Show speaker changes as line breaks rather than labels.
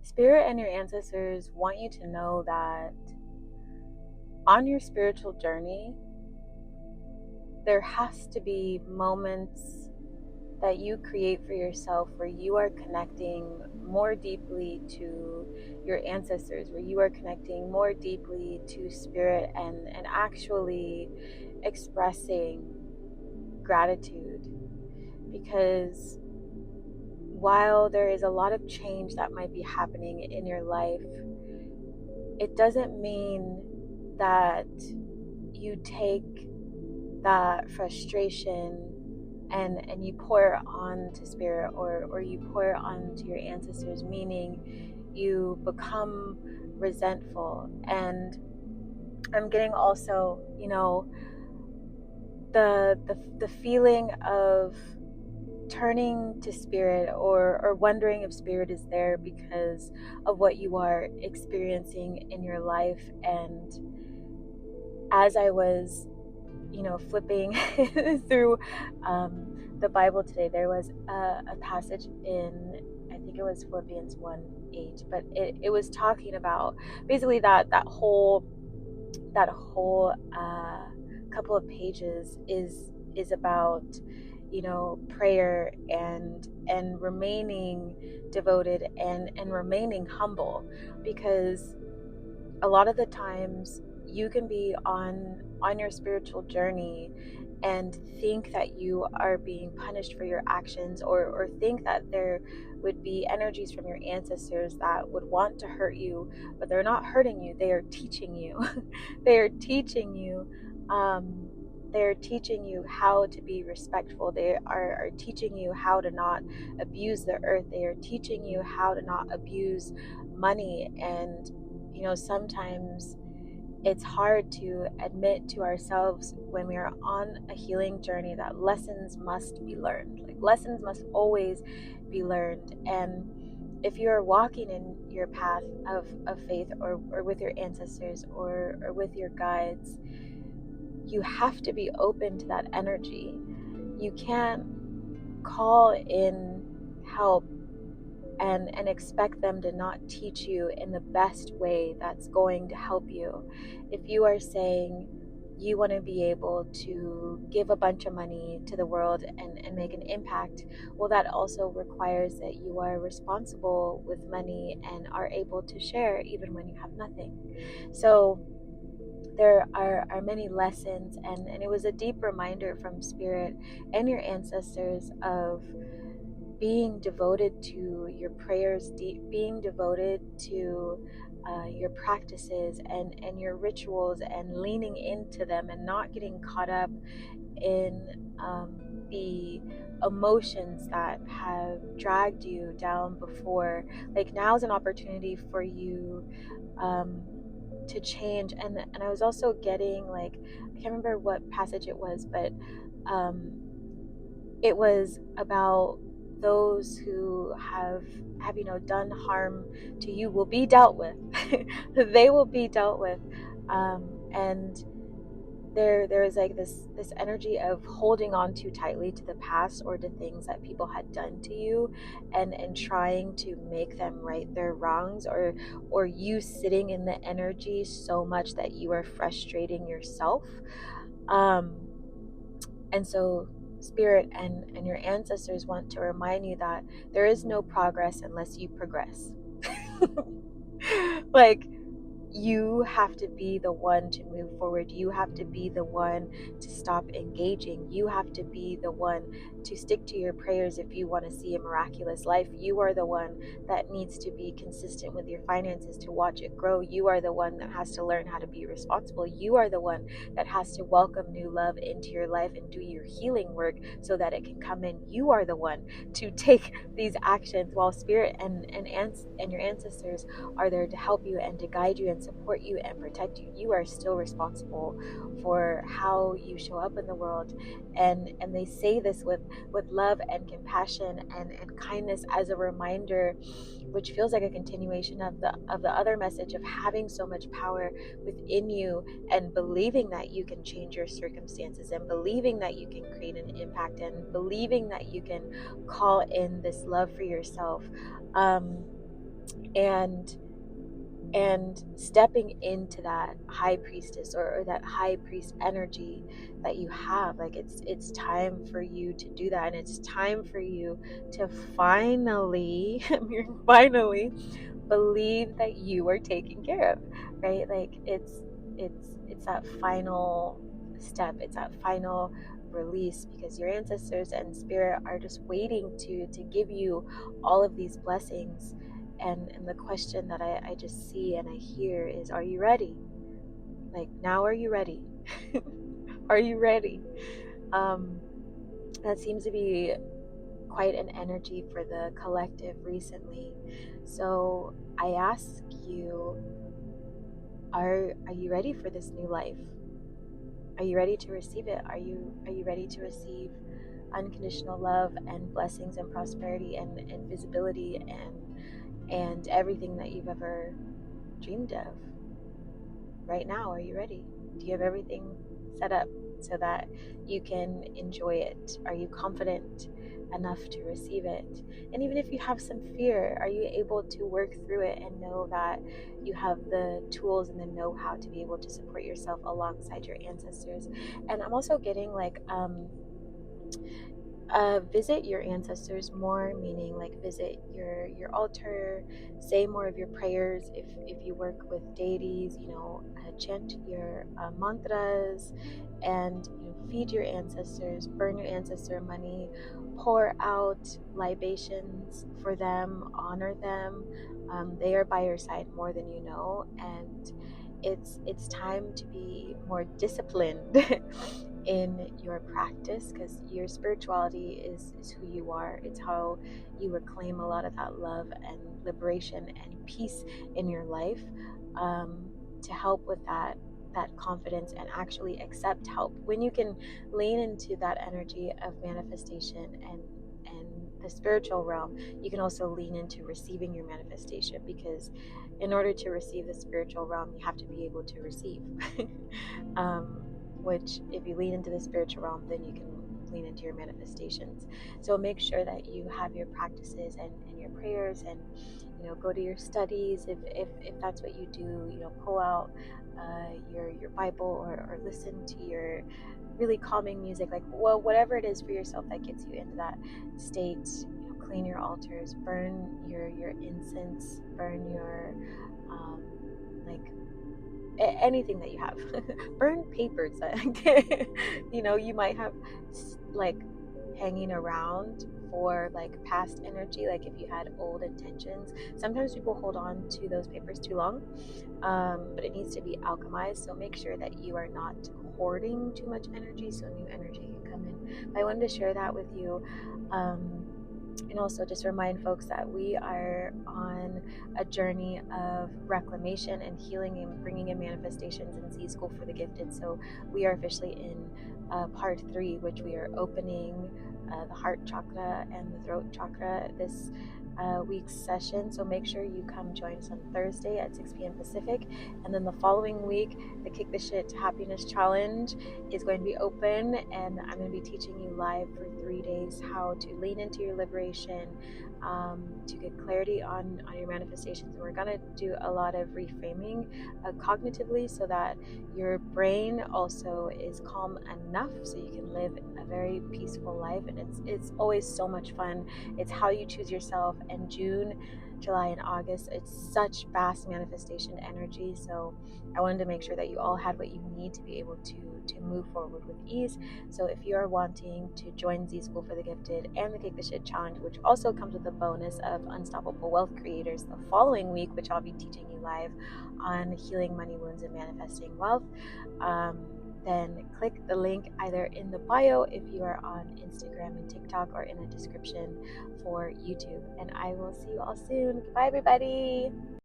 Spirit and your ancestors want you to know that on your spiritual journey, there has to be moments that you create for yourself where you are connecting more deeply to your ancestors, where you are connecting more deeply to spirit and actually expressing gratitude. Because while there is a lot of change that might be happening in your life, it doesn't mean that you take that frustration and you pour it on to spirit, or you pour it on to your ancestors, meaning you become resentful. And I'm getting also, the feeling of turning to spirit, or wondering if spirit is there because of what you are experiencing in your life. And as I was flipping through the Bible today, there was a passage in, I think it was Philippians 1:8, but it was talking about basically that whole couple of pages is about prayer and remaining devoted and remaining humble. Because a lot of the times you can be on your spiritual journey and think that you are being punished for your actions, or think that there would be energies from your ancestors that would want to hurt you, but they're not hurting you. They are teaching you. they are teaching you they're teaching you how to be respectful. They are teaching you how to not abuse the earth. They are teaching you how to not abuse money. And sometimes it's hard to admit to ourselves when we are on a healing journey that lessons must be learned. Like, lessons must always be learned. And if you are walking in your path of faith, or with your ancestors, or with your guides, you have to be open to that energy. You can't call in help and expect them to not teach you in the best way that's going to help you. If you are saying you want to be able to give a bunch of money to the world and make an impact, well, that also requires that you are responsible with money and are able to share even when you have nothing. So there are many lessons, and it was a deep reminder from spirit and your ancestors of being devoted to your prayers, being devoted to your practices and your rituals, and leaning into them and not getting caught up in the emotions that have dragged you down before. Like, now is an opportunity for you to change. And I was also getting, like, I can't remember what passage it was, but it was about those who have done harm to you will be dealt with. They will be dealt with. And there is like this energy of holding on too tightly to the past, or to things that people had done to you, and trying to make them right their wrongs, or you sitting in the energy so much that you are frustrating yourself. And so spirit and your ancestors want to remind you that there is no progress unless you progress. Like, you have to be the one to move forward. You have to be the one to stop engaging. You have to be the one to stick to your prayers if you want to see a miraculous life. You are the one that needs to be consistent with your finances to watch it grow. You are the one that has to learn how to be responsible. You are the one that has to welcome new love into your life and do your healing work so that it can come in. You are the one to take these actions, while spirit and your ancestors are there to help you and to guide you and support you and protect you. You are still responsible for how you show up in the world. And they say this with love and compassion and kindness, as a reminder, which feels like a continuation of the other message of having so much power within you, and believing that you can change your circumstances, and believing that you can create an impact, and believing that you can call in this love for yourself. and stepping into that high priestess, or that high priest energy that you have. Like it's time for you to do that, and it's time for you to finally finally believe that you are taken care of, right? Like it's that final step, it's that final release, because your ancestors and spirit are just waiting to give you all of these blessings. And the question that I just see and I hear is, are you ready? Like, now, are you ready? Are you ready? um that seems to be quite an energy for the collective recently. So I ask you, are you ready for this new life? Are you ready to receive it? Are you ready to receive unconditional love and blessings and prosperity and visibility and everything that you've ever dreamed of? Right now, are you ready? Do you have everything set up so that you can enjoy it? Are you confident enough to receive it? And even if you have some fear, are you able to work through it and know that you have the tools and the know-how to be able to support yourself alongside your ancestors? And I'm also getting like visit your ancestors more, meaning like visit your altar, say more of your prayers. If you work with deities, chant your mantras, and feed your ancestors, burn your ancestor money, pour out libations for them, honor them. They are by your side more than you know, and it's time to be more disciplined in your practice, because your spirituality is who you are. It's how you reclaim a lot of that love and liberation and peace in your life, to help with that confidence and actually accept help. When you can lean into that energy of manifestation and the spiritual realm, you can also lean into receiving your manifestation, because in order to receive the spiritual realm, you have to be able to receive. um, which, if you lean into the spiritual realm, then you can lean into your manifestations. So make sure that you have your practices and your prayers, and go to your studies. If that's what you do, pull out your Bible, or listen to your really calming music, like, well, whatever it is for yourself that gets you into that state. Clean your altars, burn your incense, burn your like anything that you have. Burn papers that you might have like hanging around for like past energy. Like if you had old intentions, sometimes people hold on to those papers too long, but it needs to be alchemized. So make sure that you are not hoarding too much energy, so new energy can come in. But I wanted to share that with you. And also just remind folks that we are on a journey of reclamation and healing and bringing in manifestations in Z School for the Gifted. So we are officially in part 3, which we are opening the heart chakra and the throat chakra this week's session. So make sure you come join us on Thursday at 6 p.m. Pacific. And then the following week, the Kick the Shit to Happiness Challenge is going to be open, and I'm going to be teaching you live for 3 days how to lean into your liberation, to get clarity on your manifestations. And we're going to do a lot of reframing cognitively, so that your brain also is calm enough so you can live a very peaceful life. And it's always so much fun. It's how you choose yourself. And June, July, and August, it's such fast manifestation energy. So I wanted to make sure that you all had what you need to be able to move forward with ease. So if you are wanting to join Z School for the Gifted and the Kick the Shit Challenge, which also comes with a bonus of Unstoppable Wealth Creators the following week, which I'll be teaching you live on healing money wounds and manifesting wealth, then click the link either in the bio if you are on Instagram and TikTok, or in the description for YouTube. And I will see you all soon. Bye, everybody.